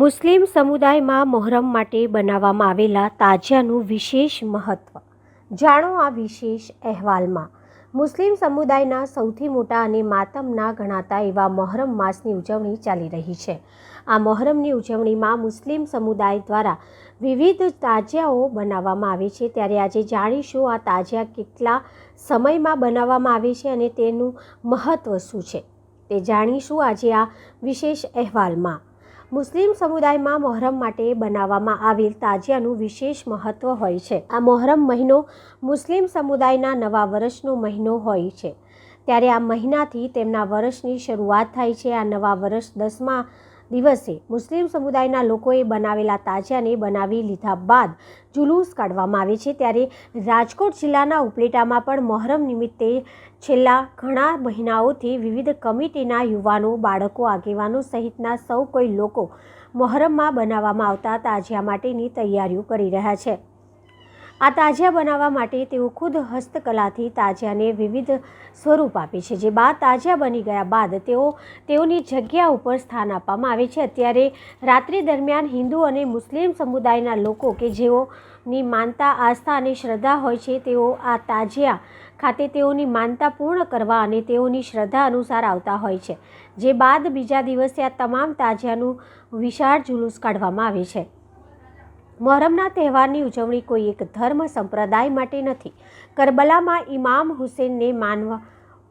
મુસ્લિમ સમુદાયમાં મોહરમ માટે બનાવવામાં આવેલા તાજિયાનું વિશેષ મહત્વ. જાણો આ વિશેષ અહેવાલમાં. મુસ્લિમ સમુદાયના સૌથી મોટા અને માતમના ગણાતા એવા મોહરમ માસની ઉજવણી ચાલી રહી છે. આ મોહરમની ઉજવણીમાં મુસ્લિમ સમુદાય દ્વારા વિવિધ તાજિયાઓ બનાવવામાં આવે છે. ત્યારે આજે જાણીશું આ તાજિયા કેટલા સમયમાં બનાવવામાં આવે છે અને તેનું મહત્વ શું છે તે જાણીશું આજે આ વિશેષ અહેવાલમાં. મુસ્લિમ સમુદાયમાં મોહરમ માટે બનાવવામાં આવેલ તાજિયાનું વિશેષ મહત્વ હોય છે. આ મોહરમ મહિનો મુસ્લિમ સમુદાયના નવા વર્ષનો મહિનો હોય છે. ત્યારે આ મહિનાથી તેમના વર્ષની શરૂઆત થાય છે. આ નવા વર્ષ 10મા દિવસે મુસ્લિમ સમુદાયના લોકોએ બનાવેલા તાજિયાને બનાવી લીધા બાદ જુલુસ કાઢવામાં આવે છે. ત્યારે રાજકોટ જિલ્લાના ઉપલેટામાં પણ મોહરમ નિમિત્તે છેલ્લા ઘણા મહિનાઓથી વિવિધ કમિટીના યુવાનો, બાળકો, આગેવાનો સહિતના સૌ કોઈ લોકો મોહરમમાં બનાવવામાં આવતા તાજિયા માટેની તૈયારીઓ કરી રહ્યા છે. આ તાજિયા બનાવવા માટે તેઓ ખુદ હસ્તકલાથી તાજિયાને વિવિધ સ્વરૂપ આપે છે. જે બાદ તાજિયા બની ગયા બાદ તેઓની જગ્યા ઉપર સ્થાન આપવામાં આવે છે. અત્યારે રાત્રિ દરમિયાન હિન્દુ અને મુસ્લિમ સમુદાયના લોકો કે જેઓની માનતા, આસ્થા અને શ્રદ્ધા હોય છે તેઓ આ તાજિયા ખાતે તેઓની માનતા પૂર્ણ કરવા અને તેઓની શ્રદ્ધા અનુસાર આવતા હોય છે. જે બાદ બીજા દિવસે આ તમામ તાજિયાનું વિશાળ જુલુસ કાઢવામાં આવે છે. મોહરમના તહેવારની ઉજવણી કોઈ એક ધર્મ સંપ્રદાય માટે નથી. કરબલામાં ઇમામ હુસેનને માનવા,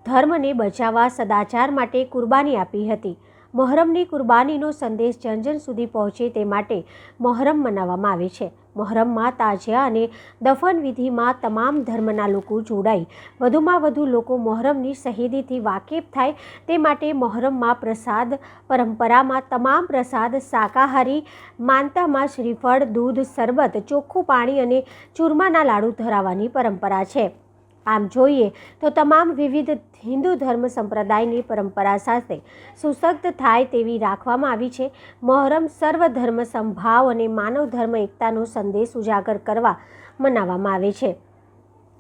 ધર્મને બચાવવા, સદાચાર માટે કુરબાની આપી હતી. મોહરમની કુરબાનીનો સંદેશ જન જન સુધી પહોંચે તે માટે મોહરમ મનાવવામાં આવે છે. મોહરમમાં તાજિયા અને દફન વિધિમાં તમામ ધર્મના લોકો જોડાઈ વધુમાં વધુ લોકો મોહરમની શહીદીથી વાકેફ થાય તે માટે મોહરમમાં પ્રસાદ પરંપરામાં તમામ પ્રસાદ શાકાહારી, માનતામાં શ્રીફળ, દૂધ, શરબત, ચોખ્ખું પાણી અને ચૂરમાના લાડુ ધરાવવાની પરંપરા છે. આમ જોઈએ તો તમામ વિવિધ હિન્દુ ધર્મ સંપ્રદાયની પરંપરા સાથે સુસજ્જ થાય તેવી રાખવામાં આવી છે. મોહરમ સર્વધર્મ સમભાવ અને માનવ ધર્મ એકતાનો સંદેશ ઉજાગર કરવા મનાવવામાં આવે છે.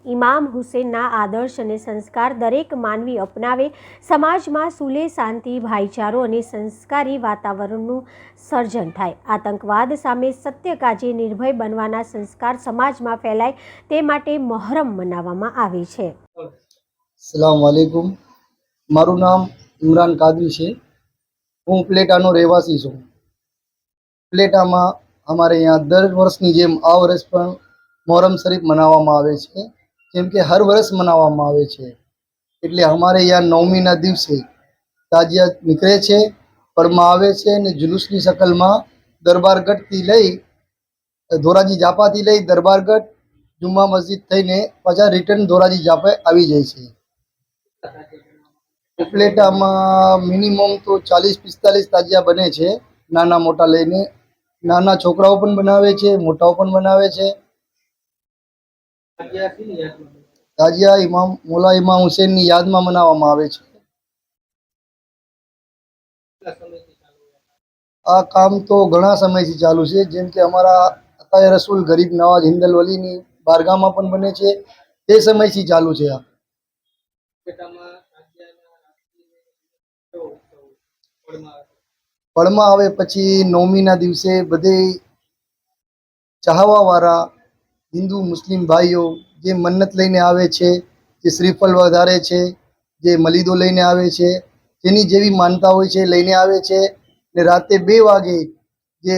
ઇમામ હુસેનના આદર્શ અને સંસ્કાર દરેક માનવી અપનાવે, સમાજમાં સુલે, શાંતિ, ભાઈચારો અને સંસ્કારી વાતાવરણનું સર્જન થાય. આતંકવાદ સામે સત્ય કાજે નિર્ભય બનવાના સંસ્કાર સમાજમાં ફેલાય તે માટે મોહરમ મનાવવામાં આવે છે. अस्सलाम वालेकुम. મારું નામ ઇમરાન કાદરી છે. હું ઉપલેટાનો રહેવાસી છું. ઉપલેટામાં અમારે અહીંયા દર વર્ષની જેમ આ વર્ષ પણ મોહરમ શરીફ મનાવવામાં આવે છે. જેમ કે હર વર્ષ મનાવવામાં આવે છે. એટલે અમારે અહીંયા 9મીના દિવસે તાજિયા નીકળે છે, પડમાં આવે છે અને જુલુસની શકલમાં દરબારગઢથી લઈ ધોરાજી જાપાથી લઈ દરબારગઢ જુમ્મા મસ્જિદ થઈને પાછા રિટર્ન ધોરાજી જાપે આવી જાય છે. ઉપલેટામાં મિનિમમ તો 40-45 તાજિયા બને છે, નાના મોટા લઈને. નાના છોકરાઓ પણ બનાવે છે, મોટાઓ પણ બનાવે છે. તાજિયા મોલા ઇમામ હુસેનની યાદમાં મનાવવામાં આવે છે. આ કામ તો ઘણા સમયથી ચાલુ છે. જેમ કે અમારા અતાએ રસૂલ ગરીબ નવાજ હિન્દલ વલીની બારગાહમાં પણ બને છે. તે સમયથી ચાલુ છે. આ પડમાં આવે પછી 9મીના દિવસે બધે ચાહવાવાળા હિન્દુ મુસ્લિમ ભાઈઓ જે મન્નત લઈને આવે છે, જે શ્રીફળ વધારે છે, જે મલીદો લઈને આવે છે, જેની જેવી માનતા હોય છે લઈને આવે છે. ને રાતે 2 વાગે જે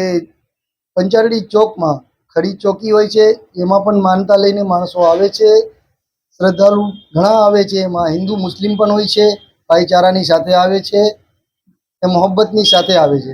પંચારડી ચોકમાં ખડી ચોકી હોય છે એમાં પણ માનતા લઈને માણસો આવે છે. શ્રદ્ધાળુ ઘણા આવે છે. એમાં હિન્દુ મુસ્લિમ પણ હોય છે. ભાઈચારાની સાથે આવે છે, એ મોહબ્બતની સાથે આવે છે.